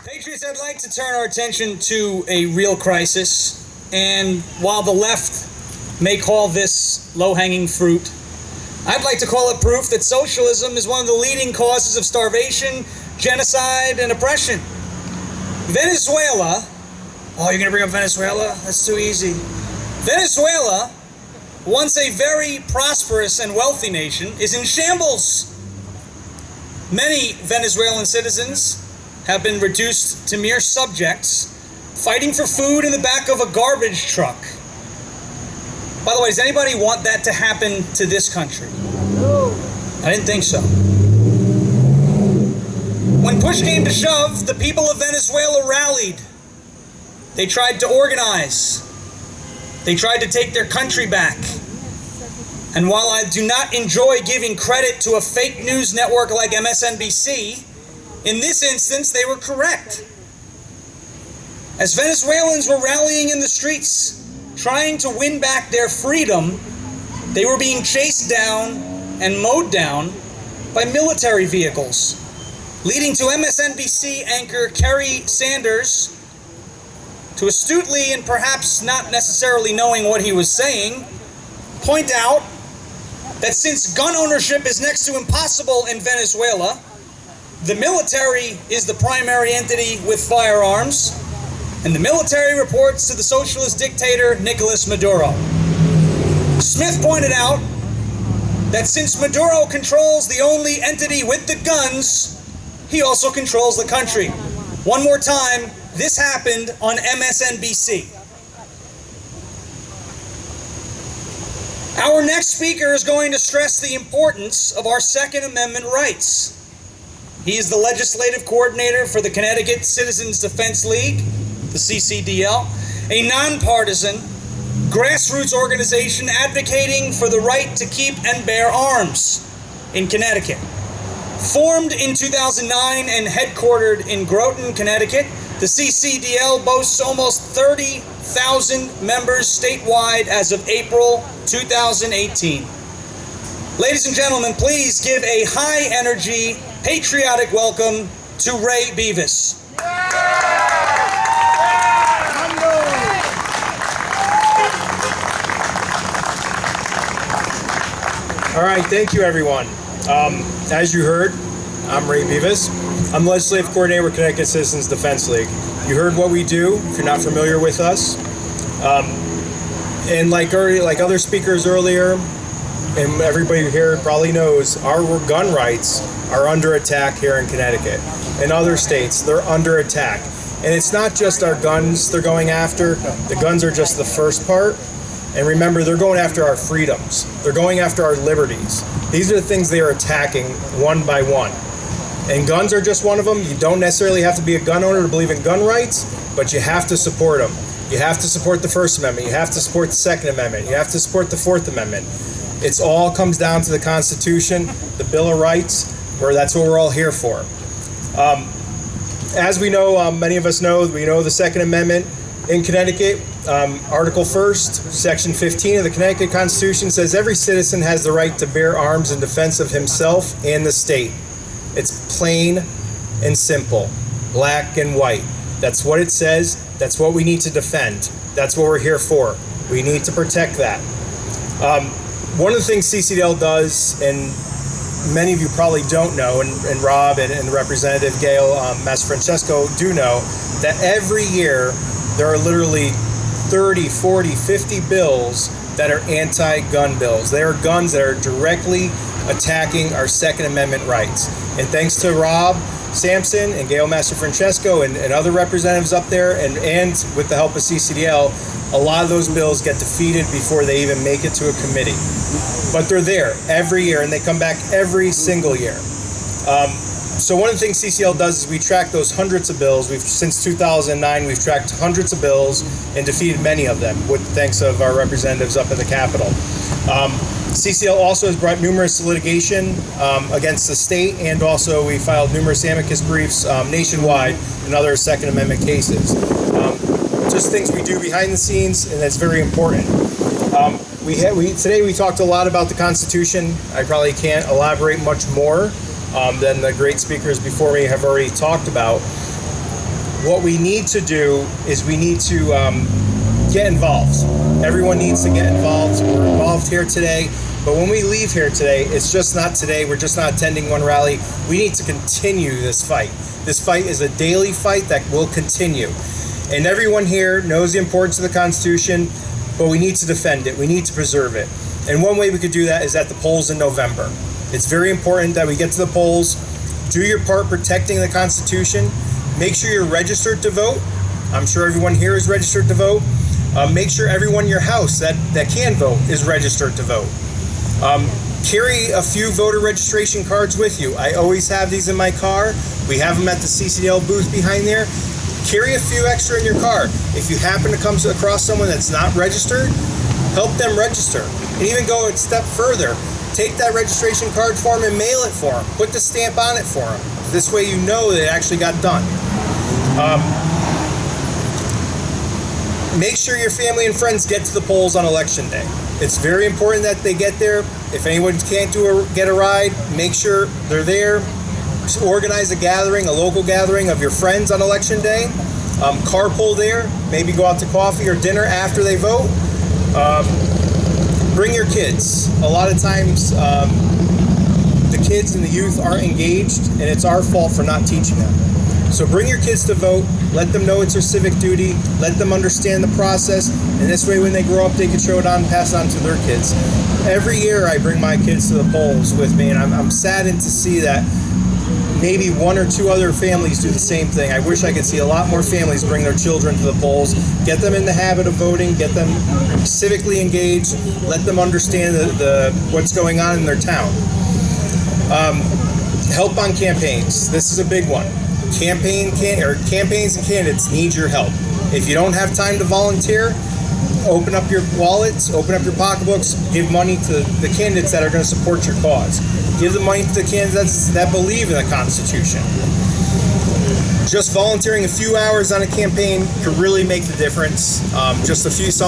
Patriots, I'd like to turn our attention to a real crisis, and while the left may call this low-hanging fruit, I'd like to call it proof that socialism is one of the leading causes of starvation, genocide, and oppression. Venezuela, oh, you're gonna bring up Venezuela? That's too easy. Venezuela, once a very prosperous and wealthy nation, is in shambles. Many Venezuelan citizens have been reduced to mere subjects, fighting for food in the back of a garbage truck. By the way, does anybody want that to happen to this country? No. I didn't think so. When push came to shove, the people of Venezuela rallied. They tried to organize. They tried to take their country back. And while I do not enjoy giving credit to a fake news network like MSNBC, in this instance, they were correct. As Venezuelans were rallying in the streets, trying to win back their freedom, they were being chased down and mowed down by military vehicles, leading to MSNBC anchor Kerry Sanders to astutely and perhaps not necessarily knowing what he was saying, point out that since gun ownership is next to impossible in Venezuela, the military is the primary entity with firearms, and the military reports to the socialist dictator Nicolas Maduro. Smith pointed out that since Maduro controls the only entity with the guns, he also controls the country. One more time, this happened on MSNBC. Our next speaker is going to stress the importance of our Second Amendment rights. He is the legislative coordinator for the Connecticut Citizens Defense League, the CCDL, a nonpartisan, grassroots organization advocating for the right to keep and bear arms in Connecticut. Formed in 2009 and headquartered in Groton, Connecticut, the CCDL boasts almost 30,000 members statewide as of April 2018. Ladies and gentlemen, please give a high-energy, patriotic welcome to Ray Bevis. All right, thank you, everyone. As you heard, I'm Ray Bevis. I'm the legislative coordinator with Connecticut Citizens Defense League. You heard what we do, if you're not familiar with us. And like other speakers earlier, and everybody here probably knows, our gun rights are under attack here in Connecticut. In other states, they're under attack. And it's not just our guns they're going after. The guns are just the first part. And remember, they're going after our freedoms. They're going after our liberties. These are the things they are attacking one by one. And guns are just one of them. You don't necessarily have to be a gun owner to believe in gun rights, but you have to support them. You have to support the First Amendment. You have to support the Second Amendment. You have to support the Fourth Amendment. It's all comes down to the Constitution, the Bill of Rights, where that's what we're all here for. As we know, many of us know, we know the Second Amendment in Connecticut. Article 1st, Section 15 of the Connecticut Constitution says every citizen has the right to bear arms in defense of himself and the state. It's plain and simple, black and white. That's what it says. That's what we need to defend. That's what we're here for. We need to protect that. One of the things CCDL does, and many of you probably don't know, and Rob and Representative Gail Mastrofrancesco do know, that every year there are literally 30, 40, 50 bills that are anti-gun bills. They are guns that are directly attacking our Second Amendment rights. And thanks to Rob Sampson and Gail Mastrofrancesco and other representatives up there, and with the help of CCDL, a lot of those bills get defeated before they even make it to a committee. But they're there every year, and they come back every single year. So one of the things CCL does is we track those hundreds of bills. Since 2009, we've tracked hundreds of bills and defeated many of them, with thanks of our representatives up in the Capitol. CCL also has brought numerous litigation against the state, and also we filed numerous amicus briefs nationwide in other Second Amendment cases. Just things we do behind the scenes, and that's very important. Today we talked a lot about the Constitution. I probably can't elaborate much more than the great speakers before me have already talked about. what we need to do is we need to get involved. Everyone needs to get involved. We're involved here today, but when we leave here today, it's just not today. We're just not attending one rally. We need to continue this fight. This fight is a daily fight that will continue. And everyone here knows the importance of the Constitution, but we need to defend it. We need to preserve it. And one way we could do that is at the polls in November. It's very important that we get to the polls, do your part protecting the Constitution, make sure you're registered to vote. I'm sure everyone here is registered to vote. Make sure everyone in your house that can vote is registered to vote. Carry a few voter registration cards with you. I always have these in my car. We have them at the CCDL booth behind there. Carry a few extra in your car. If you happen to come across someone that's not registered, help them register. And even go a step further. Take that registration card for them and mail it for them. Put the stamp on it for them. This way you know that it actually got done. Make sure your family and friends get to the polls on election day. It's very important that they get there. If anyone can't get a ride, make sure they're there. Just organize a gathering, a local gathering of your friends on election day. Carpool there. Maybe go out to coffee or dinner after they vote. Bring your kids. A lot of times, the kids and the youth aren't engaged, and it's our fault for not teaching them. So bring your kids to vote. Let them know it's their civic duty. Let them understand the process. And this way, when they grow up, they can show it on and pass it on to their kids. Every year, I bring my kids to the polls with me, and I'm saddened to see that maybe one or two other families do the same thing. I wish I could see a lot more families bring their children to the polls, get them in the habit of voting, get them civically engaged, let them understand what's going on in their town. Help on campaigns. This is a big one. Campaigns and candidates need your help. If you don't have time to volunteer, open up your wallets, open up your pocketbooks, give money to the candidates that are going to support your cause. Give the money to the candidates that believe in the Constitution. Just volunteering a few hours on a campaign could really make the difference. Especially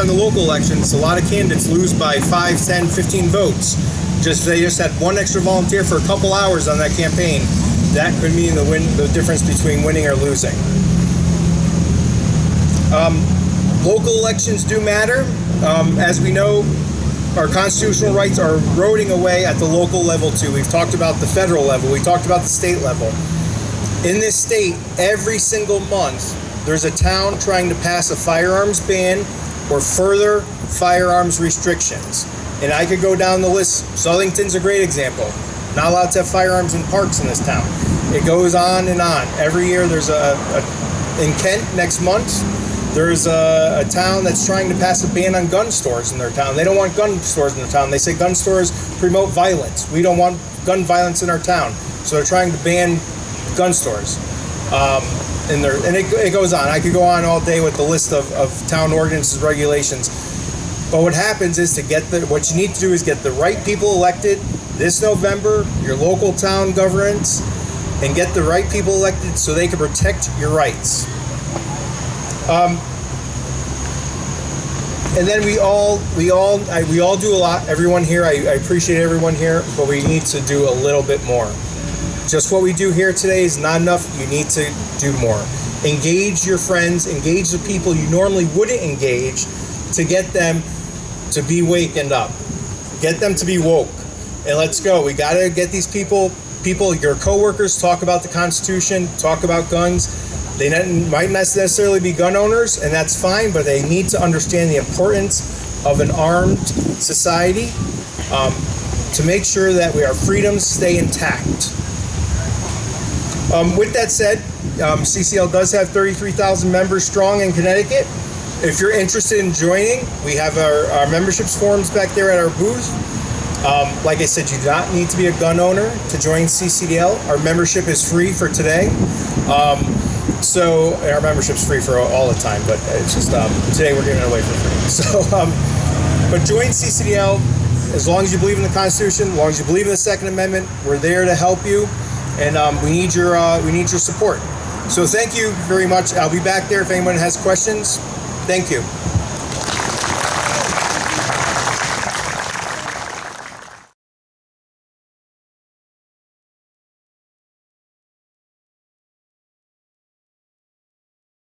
on the local elections, a lot of candidates lose by 5, 10, 15 votes. They just had one extra volunteer for a couple hours on that campaign. That could mean the difference between winning or losing. Local elections do matter. As we know, our constitutional rights are eroding away at the local level too. We've talked about the federal level. We talked about the state level. In this state, every single month, there's a town trying to pass a firearms ban or further firearms restrictions. And I could go down the list. Southington's a great example. Not allowed to have firearms in parks in this town. It goes on and on. Every year there's in Kent next month, there's a town that's trying to pass a ban on gun stores in their town. They don't want gun stores in their town. They say gun stores promote violence. We don't want gun violence in our town. So they're trying to ban gun stores. And it goes on. I could go on all day with the list of town ordinances, regulations. But what happens is what you need to do is get the right people elected this November, your local town governance, and get the right people elected so they can protect your rights. And then we all do a lot. Everyone here, I appreciate everyone here, but we need to do a little bit more. Just what we do here today is not enough. You need to do more. Engage your friends, engage the people you normally wouldn't engage to get them to be wakened up. Get them to be woke. And let's go. We got to get these people, your coworkers, talk about the Constitution, talk about guns. They might not necessarily be gun owners, and that's fine, but they need to understand the importance of an armed society to make sure that our freedoms stay intact. With that said, CCL does have 33,000 members strong in Connecticut. If you're interested in joining, we have our memberships forms back there at our booth. Like I said, you do not need to be a gun owner to join CCDL. Our membership is free for today. So our membership's free for all the time, but it's just today we're giving it away for free. So, but join CCDL as long as you believe in the Constitution, as long as you believe in the Second Amendment. We're there to help you, and we need your support. So thank you very much. I'll be back there if anyone has questions. Thank you.